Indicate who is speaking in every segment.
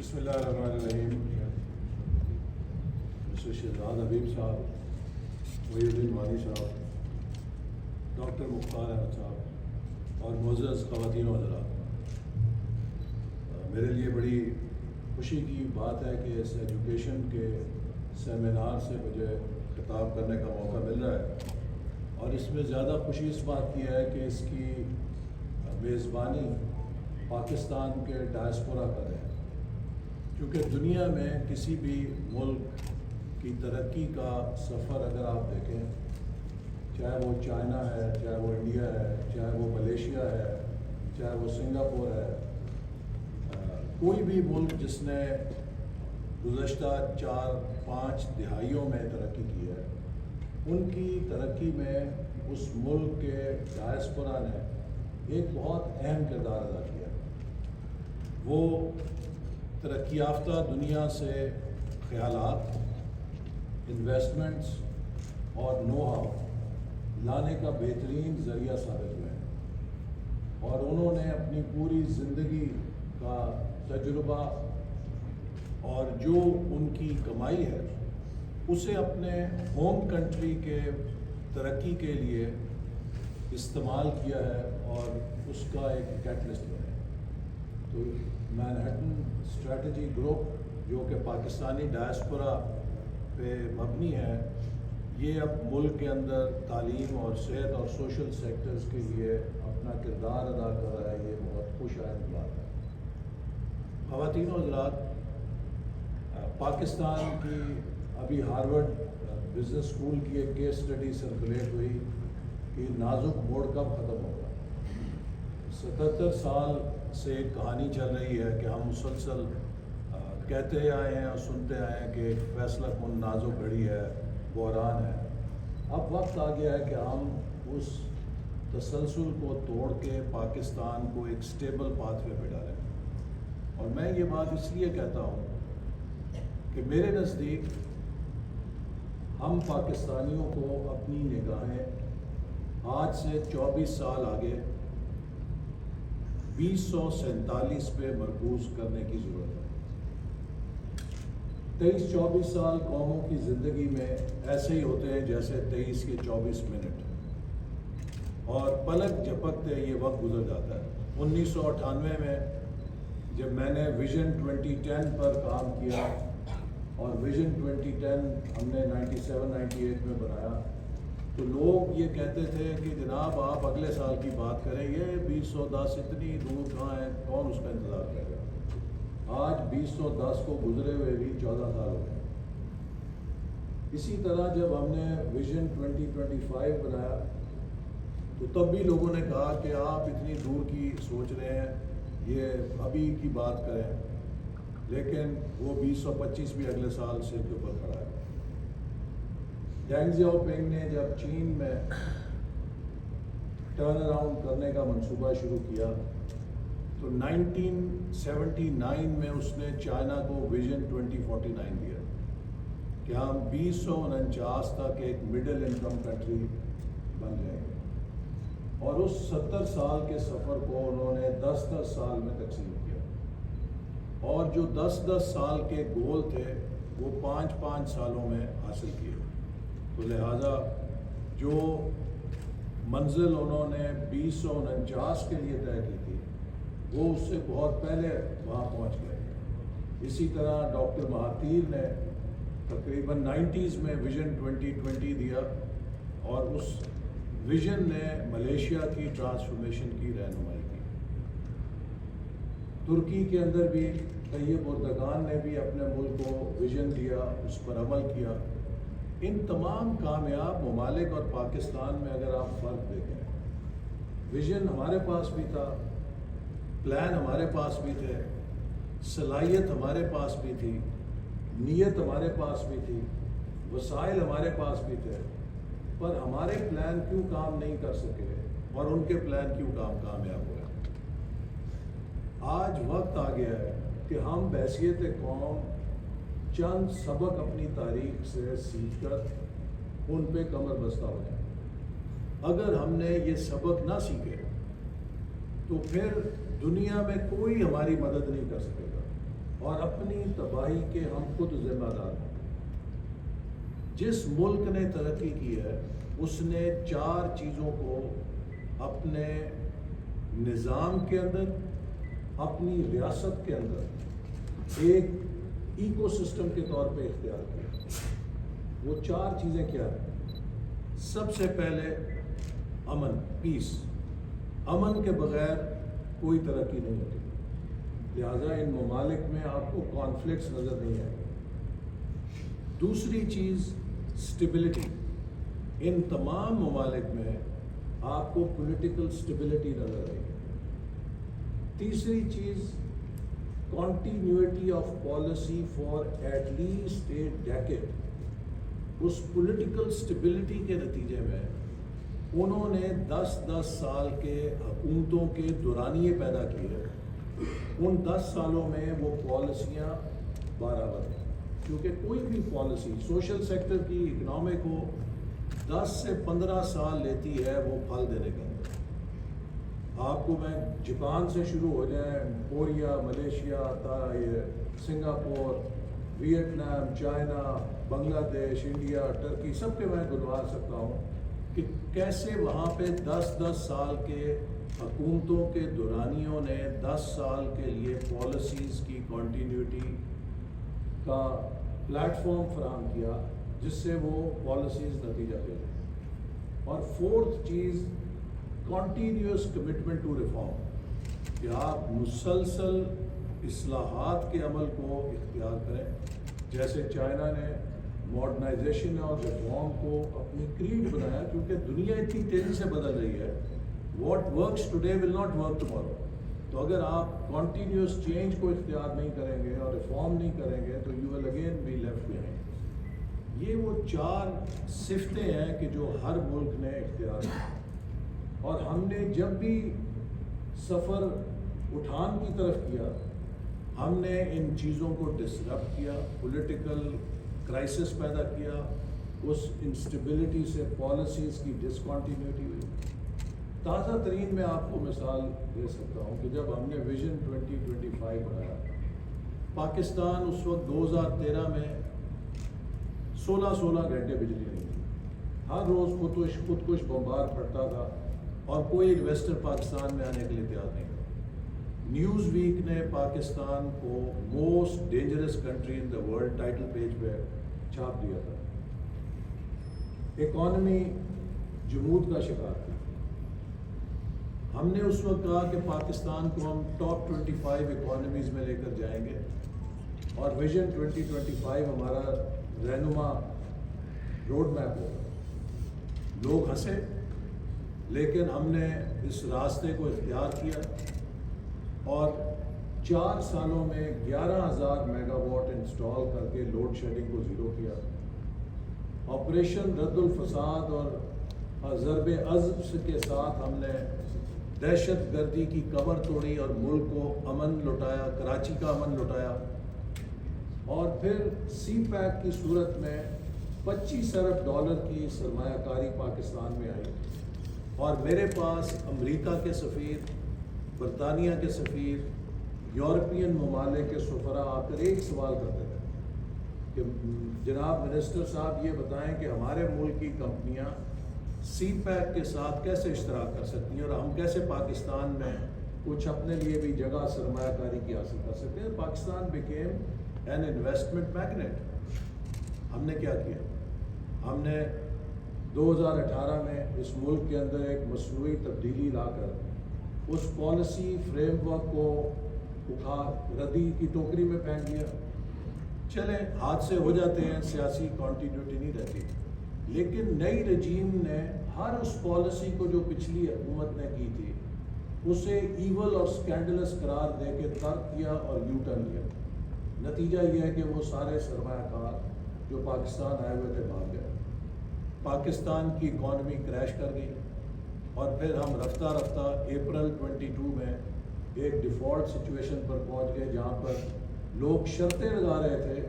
Speaker 1: بسم اللہ الرحمن الرحیم. مسٹر شہزاد حبیب صاحب، محی الدین وانی صاحب، ڈاکٹر مختار احمد صاحب اور معزز خواتین و حضرات، میرے لیے بڑی خوشی کی بات ہے کہ اس ایجوکیشن کے سیمینار سے مجھے خطاب کرنے کا موقع مل رہا ہے، اور اس میں زیادہ خوشی اس بات کی ہے کہ اس کی میزبانی پاکستان کے ڈائسپورا کر رہے ہیں، کیونکہ دنیا میں کسی بھی ملک کی ترقی کا سفر اگر آپ دیکھیں، چاہے وہ چائنا ہے، چاہے وہ انڈیا ہے، چاہے وہ ملیشیا ہے، چاہے وہ سنگاپور ہے، کوئی بھی ملک جس نے گزشتہ 4-5 دہائیوں میں ترقی کی ہے، ان کی ترقی میں اس ملک کے ڈائسپورا نے ایک بہت اہم کردار ادا کیا. وہ ترقی یافتہ دنیا سے خیالات، انویسٹمنٹس اور نو ہاؤ لانے کا بہترین ذریعہ ثابت ہوئے ہیں، اور انہوں نے اپنی پوری زندگی کا تجربہ اور جو ان کی کمائی ہے اسے اپنے ہوم کنٹری کے ترقی کے لیے استعمال کیا ہے اور اس کا ایک کیٹلسٹ بنے. تو مینہٹن اسٹریٹجی گروپ جو کہ پاکستانی ڈائسپورا پہ مبنی ہے، یہ اب ملک کے اندر تعلیم اور صحت اور سوشل سیکٹرز کے لیے اپنا کردار ادا کر رہا ہے. یہ بہت خوش آئند بات ہے. خواتین و حضرات، پاکستان کی ابھی ہارورڈ بزنس اسکول کی ایک کیس اسٹڈی سرکولیٹ ہوئی کہ نازک موڑ کب ختم ہوگا. 77 سال سے ایک کہانی چل رہی ہے کہ ہم مسلسل کہتے آئے ہیں اور سنتے آئے ہیں کہ فیصلہ کن نازک گھڑی ہے، بحران ہے. اب وقت آ گیا ہے کہ ہم اس تسلسل کو توڑ کے پاکستان کو ایک سٹیبل پاتھ وے پہ ڈالیں. اور میں یہ بات اس لیے کہتا ہوں کہ میرے نزدیک ہم پاکستانیوں کو اپنی نگاہیں آج سے 24 سال آگے 2047 پہ مرکوز کرنے کی ضرورت ہے. 23-24 سال قوموں کی زندگی میں ایسے ہی ہوتے ہیں جیسے 23 کے 24 منٹ، اور پلک جھپکتے یہ وقت گزر جاتا ہے. 1998 میں جب میں نے ویژن 2010 پر کام کیا، اور ویژن 2010 ہم نے 97-98 میں بنایا، تو لوگ یہ کہتے تھے کہ جناب آپ اگلے سال کی بات کریں، یہ 2010 اتنی دور کہاں ہے، کون اس کا انتظار کرے گا. آج 2010 کو گزرے ہوئے بھی 14 سال ہو گئے. اسی طرح جب ہم نے ویژن 2025 بنایا تو تب بھی لوگوں نے کہا کہ آپ اتنی دور کی سوچ رہے ہیں، یہ ابھی کی بات کریں. لیکن وہ 2025 بھی اگلے سال سر کے اوپر کھڑا ہے. ڈینگ زیاؤ پنگ نے جب چین میں ٹرن اراؤنڈ کرنے کا منصوبہ شروع کیا تو 1979 میں اس نے چائنا کو ویژن 2049 دیا کہ ہم 2049 تک ایک مڈل انکم کنٹری بن جائیں گے. اور اس 70 سال کے سفر کو انہوں نے 10-10 سال میں تقسیم کیا، اور جو 10-10 سال کے گول تھے وہ 5-5 سالوں میں حاصل کیے. تو لہٰذا جو منزل انہوں نے 2049 کے لیے طے کی تھی وہ اس سے بہت پہلے وہاں پہنچ گئے. اسی طرح ڈاکٹر مہاتیر نے تقریباً 90s میں ویژن 2020 دیا، اور اس ویژن نے ملیشیا کی ٹرانسفارمیشن کی رہنمائی کی. ترکی کے اندر بھی طیب اردگان نے بھی اپنے ملک کو ویژن دیا، اس پر عمل کیا. ان تمام کامیاب ممالک اور پاکستان میں اگر آپ فرق دیکھیں، ویژن ہمارے پاس بھی تھا، پلان ہمارے پاس بھی تھے، صلاحیت ہمارے پاس بھی تھی، نیت ہمارے پاس بھی تھی، وسائل ہمارے پاس بھی تھے، پر ہمارے پلان کیوں کام نہیں کر سکے اور ان کے پلان کیوں کامیاب ہوئے. آج وقت آ گیا ہے کہ ہم بحیثیت قوم چند سبق اپنی تاریخ سے سیکھ کر ان پہ کمر بستہ ہو جائیں. اگر ہم نے یہ سبق نہ سیکھے تو پھر دنیا میں کوئی ہماری مدد نہیں کر سکے گا، اور اپنی تباہی کے ہم خود ذمہ دار ہیں۔ جس ملک نے ترقی کی ہے اس نے 4 چیزوں کو اپنے نظام کے اندر، اپنی ریاست کے اندر ایک ایکو سسٹم کے طور پہ اختیار کیا۔ وہ 4 چیزیں کیا ہیں؟ سب سے پہلے امن، پیس۔ امن کے بغیر کوئی ترقی نہیں ہوتی، لہٰذا ان ممالک میں آپ کو کانفلکٹس نظر نہیں آئے گا۔ دوسری چیز اسٹیبلٹی، ان تمام ممالک میں آپ کو پولیٹیکل اسٹیبلٹی نظر آئے گی۔ تیسری چیز continuity of policy for at least a decade. اس پولیٹیکل اسٹیبلٹی کے نتیجے میں انہوں نے 10 سال کے حکومتوں کے دورانیے پیدا کیے۔ ان 10 سالوں میں وہ پالیسیاں برابر ہیں، کیونکہ کوئی بھی پالیسی سوشل سیکٹر کی، اکنامک ہو، 10 سے 15 سال لیتی ہے وہ پھل دینے کے اندر۔ آپ کو میں جاپان سے شروع ہو جائیں، Korea, Malaysia, Singapore, Vietnam, China, Bangladesh, India, Turkey, سب کے میں گنوا سکتا ہوں کہ کیسے وہاں پہ 10 سال کے حکومتوں کے دورانیوں نے 10 سال کے لیے پالیسیز کی کنٹینیوٹی کا پلیٹ فارم فراہم کیا، جس سے وہ پالیسیز نتیجہ دے دیں۔ اور 4تھ چیز کنٹینیوس کمٹمنٹ ٹو ریفارم، کہ آپ مسلسل اصلاحات کے عمل کو اختیار کریں۔ جیسے چائنا نے ماڈرنائزیشن اور ریفارم کو اپنی کریڈ بنایا، کیونکہ دنیا اتنی تیزی سے بدل رہی ہے، what works today will not work tomorrow. تو اگر آپ کنٹینیوس چینج کو اختیار نہیں کریں گے اور ریفارم نہیں کریں گے تو you will again be left behind. یہ وہ 4 صفتیں ہیں کہ جو ہر ملک نے اختیار کی، اور ہم نے جب بھی سفر اٹھان کی طرف کیا، ہم نے ان چیزوں کو ڈسرپٹ کیا، پولیٹیکل کرائسس پیدا کیا، اس انسٹیبلٹی سے پالیسیز کی ڈسکنٹینیوٹی ہوئی۔ تازہ ترین میں آپ کو مثال دے سکتا ہوں کہ جب ہم نے ویژن 2025 بنایا، پاکستان اس وقت 2013 میں 16 گھنٹے بجلی نہیں تھی، ہر روز خودکش بمبار پھٹتا تھا اور کوئی انویسٹر پاکستان میں آنے کے لیے تیار نہیں تھا۔ نیوز ویک نے پاکستان کو most dangerous country in the world title page پہ چھاپ دیا تھا۔ اکانومی جمود کا شکار تھی۔ ہم نے اس وقت کہا کہ پاکستان کو ہم ٹاپ 25 اکانومیز میں لے کر جائیں گے، اور ویژن 2025 ہمارا رہنما روڈ میپ ہوگا۔ لوگ ہنسے، لیکن ہم نے اس راستے کو اختیار کیا، اور 4 سالوں میں 11,000 میگا واٹ انسٹال کر کے لوڈ شیڈنگ کو زیرو کیا۔ آپریشن رد الفساد اور ضرب عضب کے ساتھ ہم نے دہشت گردی کی کمر توڑی اور ملک کو امن لوٹایا، کراچی کا امن لوٹایا۔ اور پھر سی پیک کی صورت میں 25 ارب ڈالر کی سرمایہ کاری پاکستان میں آئی، اور میرے پاس امریکہ کے سفیر، برطانیہ کے سفیر، یورپین ممالک کے سفراء آ کر ایک سوال کرتے تھے کہ جناب منسٹر صاحب یہ بتائیں کہ ہمارے ملک کی کمپنیاں سی پیک کے ساتھ کیسے اشتراک کر سکتی ہیں، اور ہم کیسے پاکستان میں کچھ اپنے لیے بھی جگہ سرمایہ کاری کی حاصل کر سکتے ہیں۔ Pakistan became an investment magnet. ہم نے کیا کیا؟ ہم نے 2018 میں اس ملک کے اندر ایک مصنوعی تبدیلی لا کر اس پالیسی فریم ورک کو اٹھا ردی کی ٹوکری میں پھینک دیا۔ چلیں، حادثے ہو جاتے ہیں، سیاسی کنٹینیوٹی نہیں رہتی، لیکن نئی رجیم نے ہر اس پالیسی کو جو پچھلی حکومت نے کی تھی اسے ایول اور سکینڈلس قرار دے کے ترک کیا اور یو ٹرن لیا۔ نتیجہ یہ ہے کہ وہ سارے سرمایہ کار جو پاکستان آئے ہوئے تھے بھاگ گئے، پاکستان کی اکانومی کریش کر گئی، اور پھر ہم رفتہ رفتہ اپریل 22 میں ایک ڈیفالٹ سچویشن پر پہنچ گئے، جہاں پر لوگ شرطیں لگا رہے تھے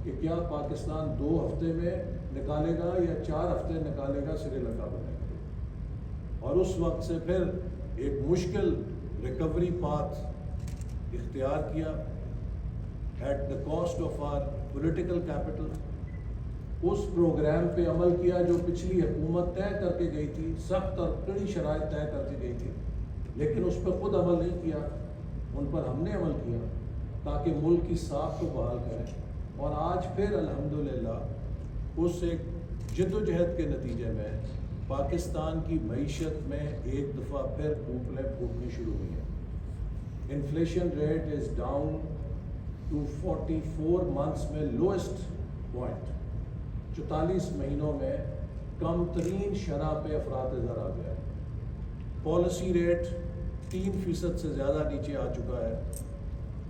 Speaker 1: کہ کیا پاکستان 2 ہفتے میں نکالے گا یا 4 ہفتے نکالے گا سری لنکا بنے گا۔ اور اس وقت سے پھر ایک مشکل ریکوری پاتھ اختیار کیا، at the cost of our political capital. اس پروگرام پہ عمل کیا جو پچھلی حکومت طے کر کے گئی تھی، سخت اور کڑی شرائط طے کر کے گئی تھی، لیکن اس پہ خود عمل نہیں کیا، ان پر ہم نے عمل کیا تاکہ ملک کی ساکھ کو بحال کریں۔ اور آج پھر الحمدللہ اس ایک جد و جہد کے نتیجے میں پاکستان کی معیشت میں ایک دفعہ پھر پھوپلیں پھوٹنی شروع ہوئی ہیں۔ Inflation rate is down to 44 months میں لوئسٹ پوائنٹ، 44 مہینوں میں کم ترین شرح پہ افراط زر آ گیا ہے۔ پالیسی ریٹ 3% سے زیادہ نیچے آ چکا ہے۔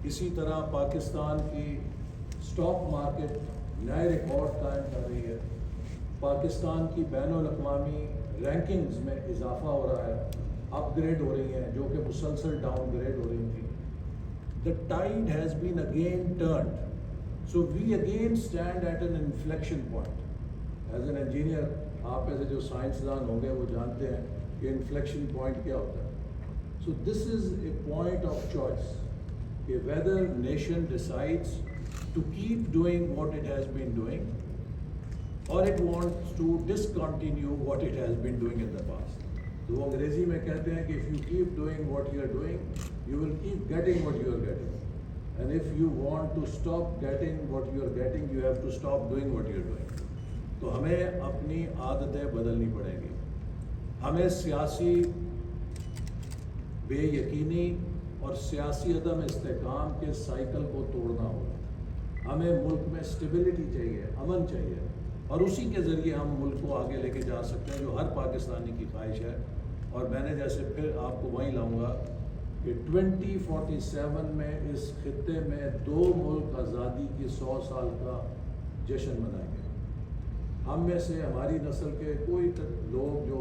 Speaker 1: اسی طرح پاکستان کی اسٹاک مارکیٹ نئے ریکارڈ قائم کر رہی ہے۔ پاکستان کی بین الاقوامی رینکنگز میں اضافہ ہو رہا ہے، اپ گریڈ ہو رہی ہیں جو کہ مسلسل ڈاؤن گریڈ ہو رہی تھی۔ The tide has been again turned. So we again stand at an inflection point. As an engineer, آپ ایسے جو سائنسدان ہوں گے وہ جانتے ہیں کہ انفلیکشن پوائنٹ کیا ہوتا ہے۔ So this is a point of choice کہ whether nation decides to keep doing what it has been doing or it wants to discontinue what it has been doing in the past. تو وہ انگریزی میں کہتے ہیں کہ if you keep doing what you are doing, you will keep getting what you are getting. And if you want to stop getting what you are getting, you have to stop doing what you are doing. تو ہمیں اپنی عادتیں بدلنی پڑیں گی۔ ہمیں سیاسی بے یقینی اور سیاسی عدم استحکام کے سائیکل کو توڑنا ہوگا۔ ہمیں ملک میں اسٹیبلٹی چاہیے، امن چاہیے، اور اسی کے ذریعے ہم ملک کو آگے لے کے جا سکتے ہیں جو ہر پاکستانی کی خواہش ہے۔ اور میں نے جیسے پھر آپ کو وہیں لاؤں گا کہ 2047 میں اس خطے میں 2 ملک آزادی کی 100 سال کا جشن منائیں گے۔ ہم میں سے ہماری نسل کے کوئی لوگ جو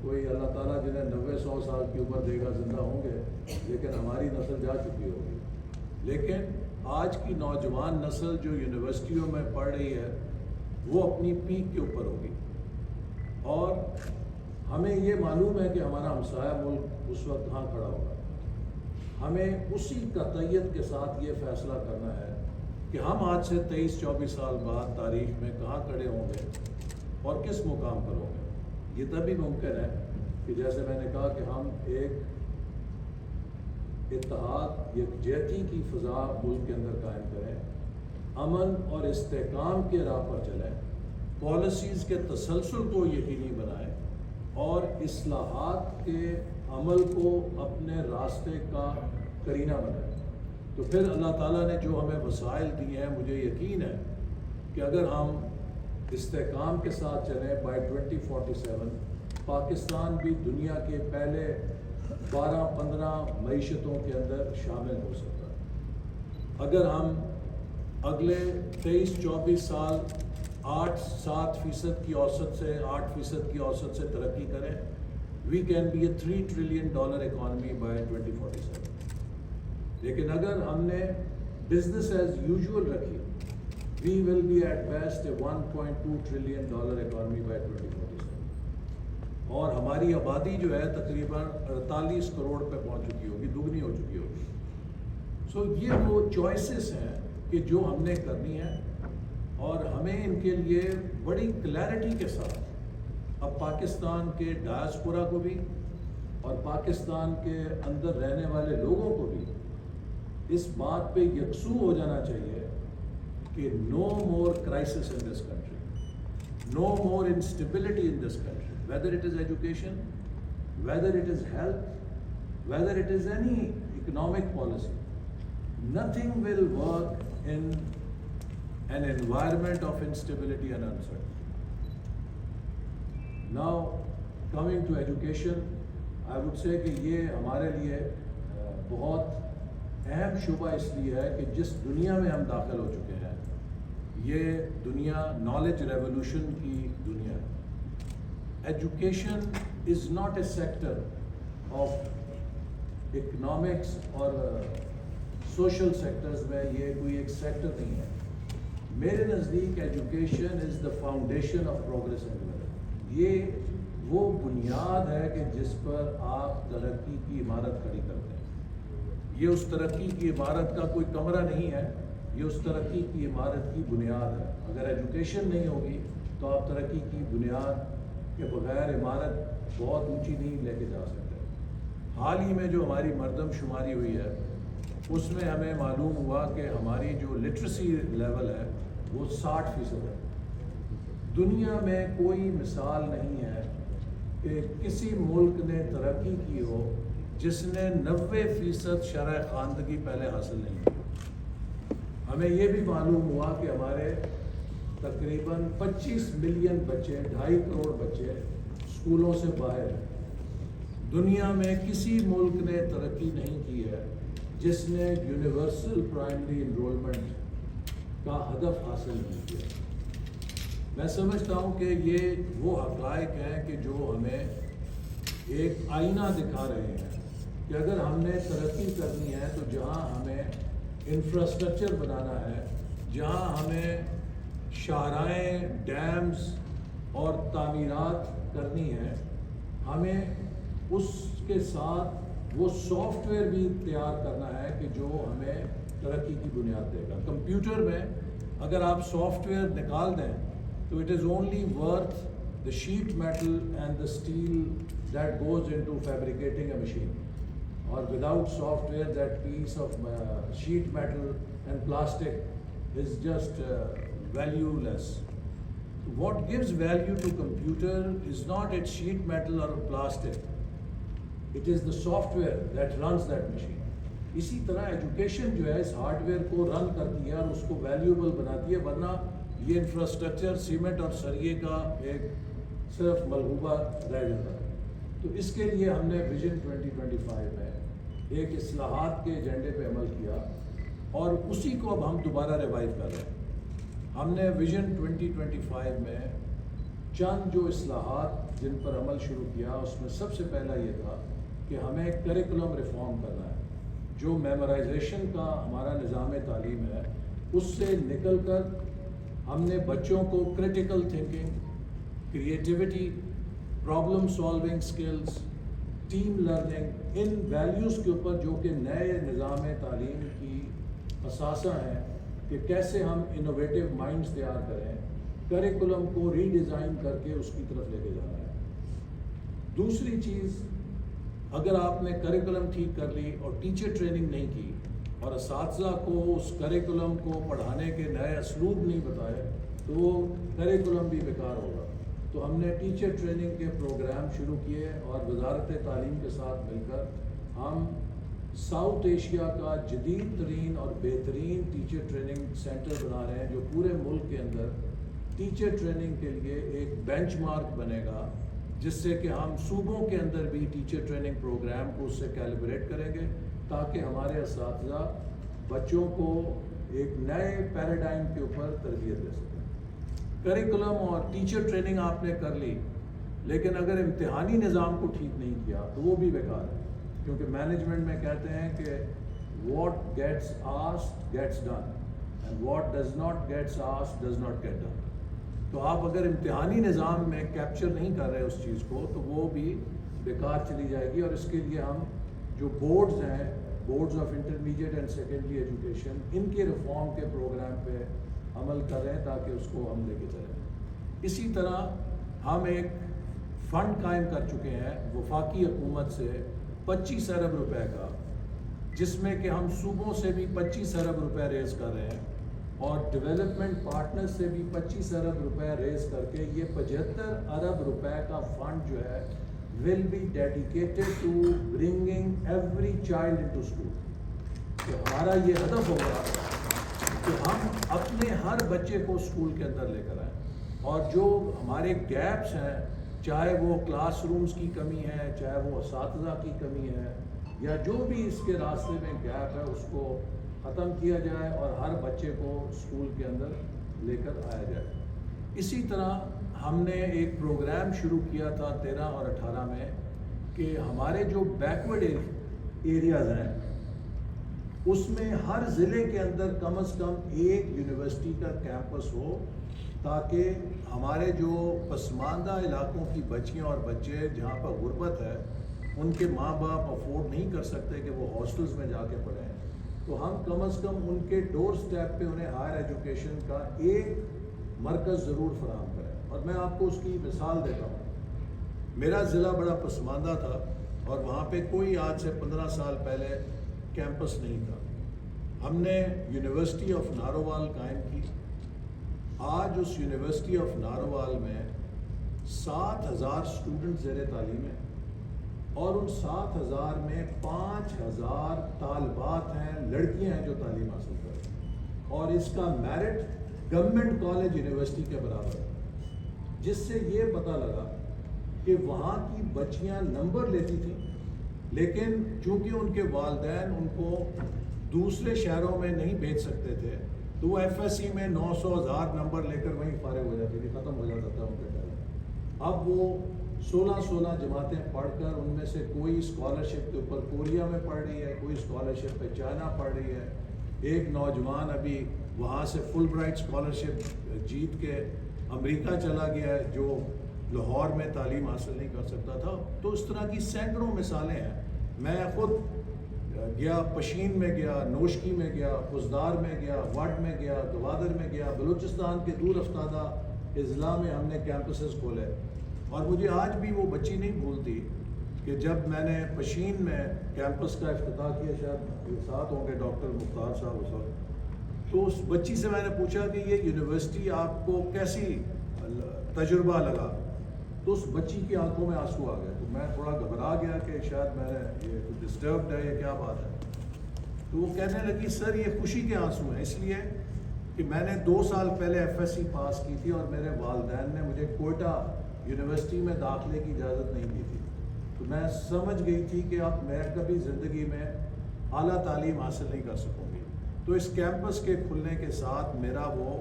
Speaker 1: کوئی اللہ تعالیٰ جنہیں 90-100 سال کی عمر دے گا زندہ ہوں گے، لیکن ہماری نسل جا چکی ہوگی۔ لیکن آج کی نوجوان نسل جو یونیورسٹیوں میں پڑھ رہی ہے وہ اپنی پیک کے اوپر ہوگی، اور ہمیں یہ معلوم ہے کہ ہمارا ہمسایہ ملک اس وقت کہاں کھڑا ہوگا۔ ہمیں اسی قطعیت کے ساتھ یہ فیصلہ کرنا ہے کہ ہم آج سے 23-24 سال بعد تاریخ میں کہاں کھڑے ہوں گے اور کس مقام پر ہوں گے۔ یہ تبھی ممکن ہے کہ جیسے میں نے کہا کہ ہم ایک اتحاد، یکجہتی کی فضا ملک کے اندر قائم کریں، امن اور استحکام کے راہ پر چلیں، پالیسیز کے تسلسل کو یقینی بنائیں، اور اصلاحات کے عمل کو اپنے راستے کا کرینہ بنائیں۔ تو پھر اللہ تعالیٰ نے جو ہمیں وسائل دیے ہیں، مجھے یقین ہے کہ اگر ہم استحکام کے ساتھ چلیں بائی 2047 پاکستان بھی دنیا کے پہلے 12-15 معیشتوں کے اندر شامل ہو سکتا ہے۔ اگر ہم اگلے 23-24 سال 8-7% کی اوسط سے 8% کی اوسط سے ترقی کریں، we can be a $3 trillion economy by 2047۔ لیکن اگر ہم نے بزنس ایز یوزول رکھی، we will be at best a $1.2 trillion economy by 2047، اور ہماری آبادی جو ہے تقریباً 48 کروڑ پہ پہنچ چکی ہوگی، دگنی ہو چکی ہوگی۔ سو یہ وہ چوائسز ہیں کہ جو ہم نے کرنی ہے، اور ہمیں ان کے لیے بڑی کلیئرٹی کے ساتھ اب پاکستان کے ڈائسپورا کو بھی اور پاکستان کے اندر رہنے والے لوگوں کو بھی اس بات پہ یکسو ہو جانا چاہیے کہ no more crisis in this country, no more instability in this country, whether it is education, whether it is health, whether it is any economic policy. Nothing will work in an environment of instability and uncertainty. Now, coming to education, I would say کہ یہ ہمارے لیے بہت اہم شعبہ اس لیے ہے کہ جس دنیا میں ہم داخل ہو چکے ہیں، یہ دنیا نالج ریولوشن کی دنیا ہے۔ Education is not a sector of economics اور سوشل سیکٹرز میں یہ کوئی ایک سیکٹر نہیں ہے۔ میرے نزدیک education is the foundation of progress and development. یہ وہ بنیاد ہے کہ جس پر آپ ترقی کی عمارت کھڑی کرتے ہیں۔ یہ اس ترقی کی عمارت کا کوئی کمرہ نہیں ہے، یہ اس ترقی کی عمارت کی بنیاد ہے. اگر ایجوکیشن نہیں ہوگی تو آپ ترقی کی بنیاد کے بغیر عمارت بہت اونچی نہیں لے کے جا سکتے. حال ہی میں جو ہماری مردم شماری ہوئی ہے اس میں ہمیں معلوم ہوا کہ ہماری جو لٹریسی لیول ہے وہ 60% ہے. دنیا میں کوئی مثال نہیں ہے کہ کسی ملک نے ترقی کی ہو جس نے 90% شرح خواندگی پہلے حاصل نہیں کی. ہمیں یہ بھی معلوم ہوا کہ ہمارے تقریباً 25 ملین بچے، 2.5 کروڑ بچے اسکولوں سے باہر ہیں. دنیا میں کسی ملک نے ترقی نہیں کی ہے جس نے یونیورسل پرائمری انرولمنٹ کا ہدف حاصل نہیں کیا. میں سمجھتا ہوں کہ یہ وہ حقائق ہیں کہ جو ہمیں ایک آئینہ دکھا رہے ہیں کہ اگر ہم نے ترقی کرنی ہے تو جہاں ہمیں انفراسٹرکچر بنانا ہے، جہاں ہمیں شاہراہیں، ڈیمز اور تعمیرات کرنی ہے، ہمیں اس کے ساتھ وہ سافٹ ویئر بھی تیار کرنا ہے کہ جو ہمیں ترقی کی بنیاد دے گا. کمپیوٹر میں اگر آپ سافٹ ویئر نکال دیں تو it is only worth the sheet metal and the steel that goes into fabricating a machine, اور without software that piece of sheet metal and plastic is just valueless. What gives value to computer is not its sheet metal or plastic. It is the software that runs that machine. اسی طرح education جو ہے اس hard where کو رن کرتی ہے اور اس کو valuable بناتی ہے, ورنہ یہ انفراسٹرکچر سیمنٹ اور سریے کا ایک صرف ملغوبہ رہ جاتا ہے. تو اس کے لیے ہم نے ویژن 2025 میں ایک اصلاحات کے ایجنڈے پہ عمل کیا اور اسی کو اب ہم دوبارہ ریوائیو کر رہے ہیں. ہم نے ویژن 2025 میں چند جو اصلاحات جن پر عمل شروع کیا, اس میں سب سے پہلا یہ تھا کہ ہمیں کریکولم ریفارم کرنا ہے. جو میمورائزیشن کا ہمارا نظام تعلیم ہے اس سے نکل کر ہم نے بچوں کو critical thinking, creativity, problem solving skills, team learning, ان ویلیوز کے اوپر جو کہ نئے نظام تعلیم کی اثاثہ ہیں کہ کیسے ہم انوویٹیو مائنڈز تیار کریں, کریکولم کو ری ڈیزائن کر کے اس کی طرف لے کے جانا ہے. دوسری چیز, اگر آپ نے کریکولم ٹھیک کر لی اور ٹیچر ٹریننگ نہیں کی اور اساتذہ کو اس کریکولم کو پڑھانے کے نئے اسلوب نہیں بتائے تو وہ کریکولم بھی بیکار ہوگا. تو ہم نے ٹیچر ٹریننگ کے پروگرام شروع کیے اور وزارت تعلیم کے ساتھ مل کر ہم ساؤتھ ایشیا کا جدید ترین اور بہترین ٹیچر ٹریننگ سینٹر بنا رہے ہیں, جو پورے ملک کے اندر ٹیچر ٹریننگ کے لیے ایک بینچ مارک بنے گا, جس سے کہ ہم صوبوں کے اندر بھی ٹیچر ٹریننگ پروگرام کو اس سے کیلیبریٹ کریں گے تاکہ ہمارے اساتذہ بچوں کو ایک نئے پیراڈائم کے اوپر تربیت دے سکیں. کریکولم اور ٹیچر ٹریننگ آپ نے کر لی, لیکن اگر امتحانی نظام کو ٹھیک نہیں کیا تو وہ بھی بیکار ہے, کیونکہ مینجمنٹ میں کہتے ہیں کہ what gets asked gets done and what does not gets asked does not get done. تو آپ اگر امتحانی نظام میں کیپچر نہیں کر رہے اس چیز کو تو وہ بھی بیکار چلی جائے گی. اور اس کے لیے ہم جو بورڈز ہیں, boards of intermediate and secondary education, ان کے ریفارم کے پروگرام پہ عمل کر رہے ہیں تاکہ اس کو ہم لے کے چلیں. اسی طرح ہم ایک فنڈ قائم کر چکے ہیں وفاقی حکومت سے 25 ارب روپے کا, جس میں کہ ہم صوبوں سے بھی 25 ارب روپے ریز کر رہے ہیں اور ڈیولپمنٹ پارٹنر سے بھی 25 ارب روپے ریز کر کے یہ 75 ارب روپے کا فنڈ جو ہے will be dedicated to bringing every child into school. کہ ہمارا یہ ہدف ہوگا کہ ہم اپنے ہر بچے کو اسکول کے اندر لے کر آئیں, اور جو ہمارے گیپس ہیں, چاہے وہ کلاس رومز کی کمی ہے, چاہے وہ اساتذہ کی کمی ہے, یا جو بھی اس کے راستے میں گیپ ہے, اس کو ختم کیا جائے اور ہر بچے کو اسکول کے اندر لے کر آیا جائے. اسی طرح ہم نے ایک پروگرام شروع کیا تھا 13 اور 18 میں کہ ہمارے جو بیکورڈ ایریاز ہیں اس میں ہر ضلع کے اندر کم از کم ایک یونیورسٹی کا کیمپس ہو, تاکہ ہمارے جو پسماندہ علاقوں کی بچیاں اور بچے جہاں پر غربت ہے, ان کے ماں باپ افورڈ نہیں کر سکتے کہ وہ ہاسٹلز میں جا کے پڑھیں, تو ہم کم از کم ان کے ڈور سٹیپ پہ انہیں ہائر ایجوکیشن کا ایک مرکز ضرور فراہم کریں. اور میں آپ کو اس کی مثال دیتا ہوں. میرا ضلع بڑا پسماندہ تھا اور وہاں پہ کوئی آج سے 15 سال پہلے کیمپس نہیں تھا. ہم نے یونیورسٹی آف نارووال قائم کی. آج اس یونیورسٹی آف نارووال میں 7,000 اسٹوڈنٹ زیر تعلیم ہیں اور ان 7,000 میں 5,000 طالبات ہیں, لڑکیاں ہیں جو تعلیم حاصل کر رہی ہیں, اور اس کا میرٹ گورنمنٹ کالج یونیورسٹی کے برابر ہے. جس سے یہ پتہ لگا کہ وہاں کی بچیاں نمبر لیتی تھیں, لیکن چونکہ ان کے والدین ان کو دوسرے شہروں میں نہیں بھیج سکتے تھے تو وہ ایف ایس سی میں 900,000 نمبر لے کر وہیں فارغ ہو جاتی تھی, ختم ہو جاتا تھا ان کے ٹائم. اب وہ 16 جماعتیں پڑھ کر ان میں سے کوئی اسکالرشپ کے اوپر کوریا میں پڑھ رہی ہے, کوئی اسکالرشپ پہ چائنا پڑھ رہی ہے. ایک نوجوان ابھی وہاں سے فل برائٹ اسکالرشپ جیت کے امریکہ چلا گیا ہے جو لاہور میں تعلیم حاصل نہیں کر سکتا تھا. تو اس طرح کی سینکڑوں مثالیں ہیں. میں خود گیا, پشین میں گیا, نوشکی میں گیا, خزدار میں گیا, وڈ میں گیا, گوادر میں گیا, بلوچستان کے دور افتادہ اضلاع میں ہم نے کیمپسز کھولے. اور مجھے آج بھی وہ بچی نہیں بھولتی کہ جب میں نے پشین میں کیمپس کا افتتاح کیا, شاید ساتھ ہوں گے ڈاکٹر مختار صاحب اس وقت, تو اس بچی سے میں نے پوچھا کہ یہ یونیورسٹی آپ کو کیسی تجربہ لگا, تو اس بچی کی آنکھوں میں آنسو آ گئے. تو میں تھوڑا گھبرا گیا کہ شاید میں نے یہ ڈسٹربڈ ہے, یہ کیا بات ہے. تو وہ کہنے لگی سر یہ خوشی کے آنسو ہیں, اس لیے کہ میں نے 2 سال پہلے ایف ایس سی پاس کی تھی اور میرے والدین نے مجھے کوئٹہ یونیورسٹی میں داخلے کی اجازت نہیں دی تھی. تو میں سمجھ گئی تھی کہ اب میں کبھی زندگی میں اعلیٰ تعلیم حاصل نہیں کر سکوں گی. تو اس کیمپس کے کھلنے کے ساتھ میرا وہ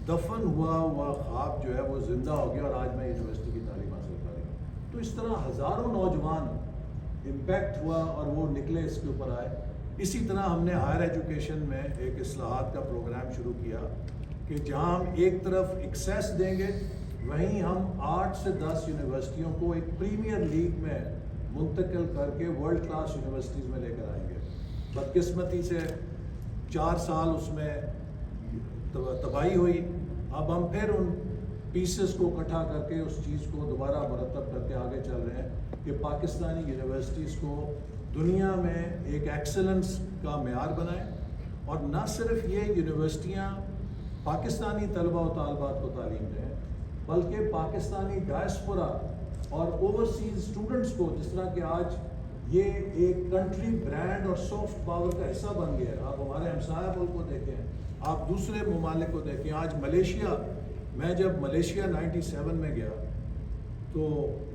Speaker 1: دفن ہوا خواب جو ہے وہ زندہ ہو گیا اور آج میں یونیورسٹی کی تعلیم حاصل کر رہی ہوں. تو اس طرح ہزاروں نوجوان امپیکٹ ہوا اور وہ نکلے, اس کے اوپر آئے. اسی طرح ہم نے ہائر ایجوکیشن میں ایک اصلاحات کا پروگرام شروع کیا کہ جہاں ہم ایک طرف ایکسیس دیں گے, وہیں ہم 8 سے 10 یونیورسٹیوں کو ایک پریمیئر لیگ میں منتقل کر کے ورلڈ کلاس یونیورسٹیز میں لے کر آئیں گے. بدقسمتی سے 4 سال اس میں تباہی ہوئی. اب ہم پھر ان پیسز کو اکٹھا کر کے اس چیز کو دوبارہ مرتب کر کے آگے چل رہے ہیں کہ پاکستانی یونیورسٹیز کو دنیا میں ایک ایکسلنس کا معیار بنائیں. اور نہ صرف یہ یونیورسٹیاں پاکستانی طلبہ و طالبات کو تعلیم دیں, بلکہ پاکستانی ڈائسپورا اور اوورسیز اسٹوڈنٹس کو, جس طرح کہ آج یہ ایک کنٹری برانڈ اور سافٹ پاور کا حصہ بن گیا ہے. آپ ہمارے ہمسایہ ملک کو دیکھیں, آپ دوسرے ممالک کو دیکھیں. آج ملیشیا, میں جب ملیشیا 97 میں گیا تو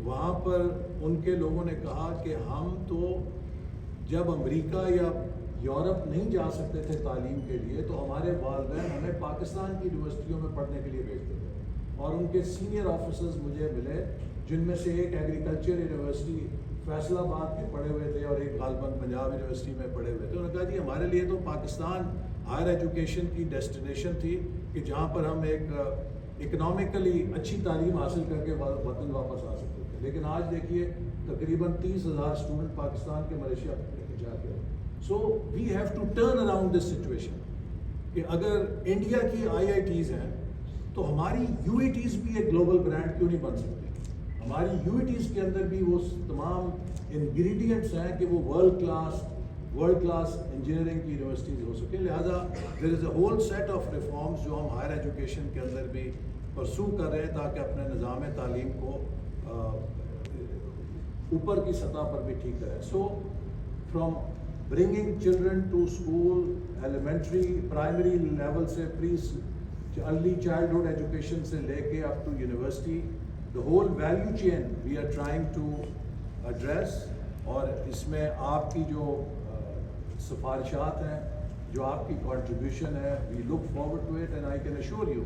Speaker 1: وہاں پر ان کے لوگوں نے کہا کہ ہم تو جب امریکہ یا یورپ نہیں جا سکتے تھے تعلیم کے لیے تو ہمارے والدین ہمیں پاکستان کی یونیورسٹیوں میں پڑھنے کے لیے بھیجتے تھے. اور ان کے سینئر آفیسرز مجھے ملے جن میں سے ایک ایگریکلچر یونیورسٹی فیصل آباد کے پڑھے ہوئے تھے اور ایک غالباً پنجاب یونیورسٹی میں پڑھے ہوئے تھے. انہوں نے کہا جی ہمارے لیے تو پاکستان ہائر ایجوکیشن کی ڈیسٹینیشن تھی کہ جہاں پر ہم ایک اکنامکلی اچھی تعلیم حاصل کر کے وطن واپس آ سکتے تھے. لیکن آج دیکھیے تقریباً 30,000 اسٹوڈنٹ پاکستان کے ملیشیا لے کے جا کے. So we have to turn around this situation کہ اگر انڈیا کی آئی آئی ٹیز ہیں تو ہماری یو ای ٹیز بھی ایک گلوبل برانڈ کیوں نہیں بن سکتی. ہماری یو ای ٹیز کے اندر بھی وہ تمام انگریڈینٹس ہیں کہ وہ ورلڈ کلاس انجینئرنگ کی یونیورسٹیز ہو سکے. لہٰذا there is a whole set of reforms جو ہم ہائر ایجوکیشن کے اندر بھی پرسو کر رہے ہیں تاکہ اپنے نظام تعلیم کو اوپر کی سطح پر بھی ٹھیک کریں. So from bringing children to school, elementary primary level سے ارلی چائلڈہڈ ایجوکیشن سے لے کے up to university, the whole value chain we are trying to address. اور اس میں آپ کی جو سفارشات ہیں, جو آپ کی contribution ہے, we look forward to it and I can assure you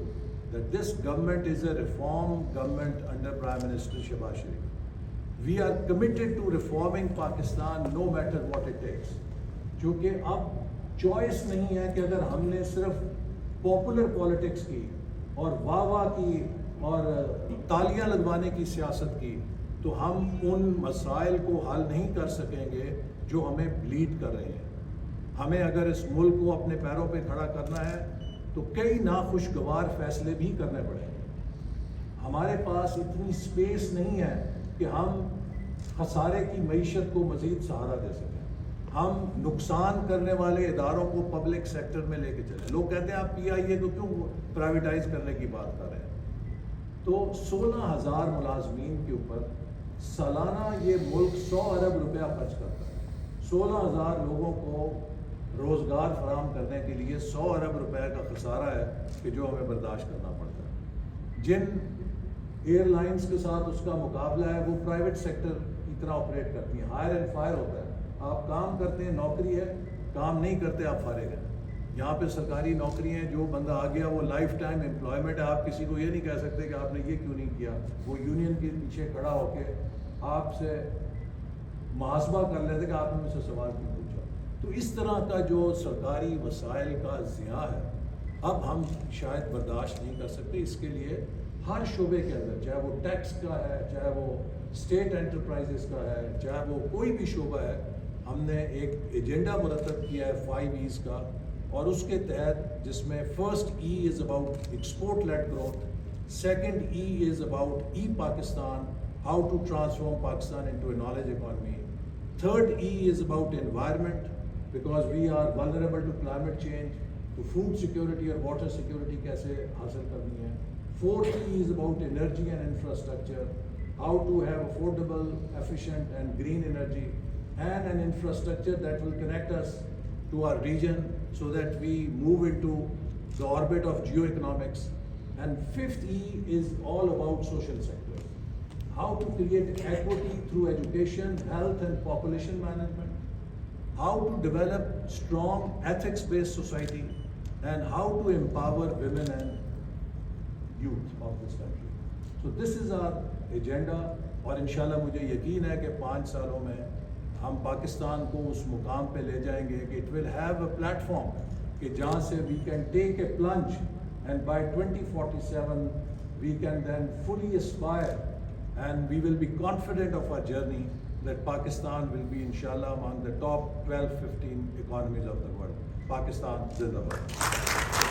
Speaker 1: that this government is a reform government under Prime Minister Shehbaz Sharif. We are committed to reforming Pakistan no matter what it takes. کیونکہ اب choice نہیں ہے کہ اگر ہم نے صرف popular politics کی اور واہ کی اور تالیاں لگوانے کی سیاست کی تو ہم ان مسائل کو حل نہیں کر سکیں گے جو ہمیں بلیڈ کر رہے ہیں. ہمیں اگر اس ملک کو اپنے پیروں پہ کھڑا کرنا ہے تو کئی ناخوشگوار فیصلے بھی کرنے پڑیں گے. ہمارے پاس اتنی سپیس نہیں ہے کہ ہم خسارے کی معیشت کو مزید سہارا دے سکیں. ہم نقصان کرنے والے اداروں کو پبلک سیکٹر میں لے کے چلیں. لوگ کہتے ہیں آپ PIA کو کیوں پرائیویٹائز کرنے کی بات کر رہے ہیں. تو 16,000 ملازمین کے اوپر سالانہ یہ ملک 100 ارب روپیہ خرچ کرتا ہے. 16,000 لوگوں کو روزگار فراہم کرنے کے لیے 100 ارب روپے کا خسارہ ہے کہ جو ہمیں برداشت کرنا پڑتا ہے. جن ایئر لائنس کے ساتھ اس کا مقابلہ ہے وہ پرائیویٹ سیکٹر کی طرح آپریٹ کرتی ہیں. ہائر اینڈ فائر ہوتا ہے. آپ کام کرتے ہیں نوکری ہے, کام نہیں کرتے آپ فارغ ہیں. یہاں پہ سرکاری نوکری ہیں, جو بندہ آ گیا وہ لائف ٹائم امپلائمنٹ ہے. آپ کسی کو یہ نہیں کہہ سکتے کہ آپ نے یہ کیوں نہیں کیا. وہ یونین کے پیچھے کھڑا ہو کے آپ سے محاسبہ کر لیتے کہ آپ نے مجھ سے سوال کیوں پوچھا. تو اس طرح کا جو سرکاری وسائل کا ضیاع ہے اب ہم شاید برداشت نہیں کر سکتے. اس کے لیے ہر شعبے کے اندر, چاہے وہ ٹیکس کا ہے, چاہے وہ اسٹیٹ انٹرپرائزز کا ہے, چاہے وہ کوئی بھی شعبہ ہے, ہم نے ایک ایجنڈا مرتب کیا ہے 5 E's کا. اور اس کے تحت جس میں first E is about export led growth, second E is about Pakistan, how to transform Pakistan into a knowledge economy. Third E is about environment because we are vulnerable to climate change. تو food security اور water security کیسے حاصل کرنی ہے. Fourth E is about energy and infrastructure, how to have affordable, efficient and green energy and an infrastructure that will connect us to our region so that we move into the orbit of geoeconomics. And fifth E is all about social sector, how to create equity through education, health and population management, how to develop strong ethics-based society, and how to empower women and youth of this country. So this is our agenda. اور انشاءاللہ مجھے یقین ہے کہ 5 سالوں میں ہم پاکستان کو اس مقام پہ لے جائیں گے کہ it will have a platform کہ جہاں سے we can take a plunge and by 2047 we can then fully aspire and we will be confident of our journey that Pakistan will be inshallah among the top 12-15 economies of the world. Pakistan Zindabad.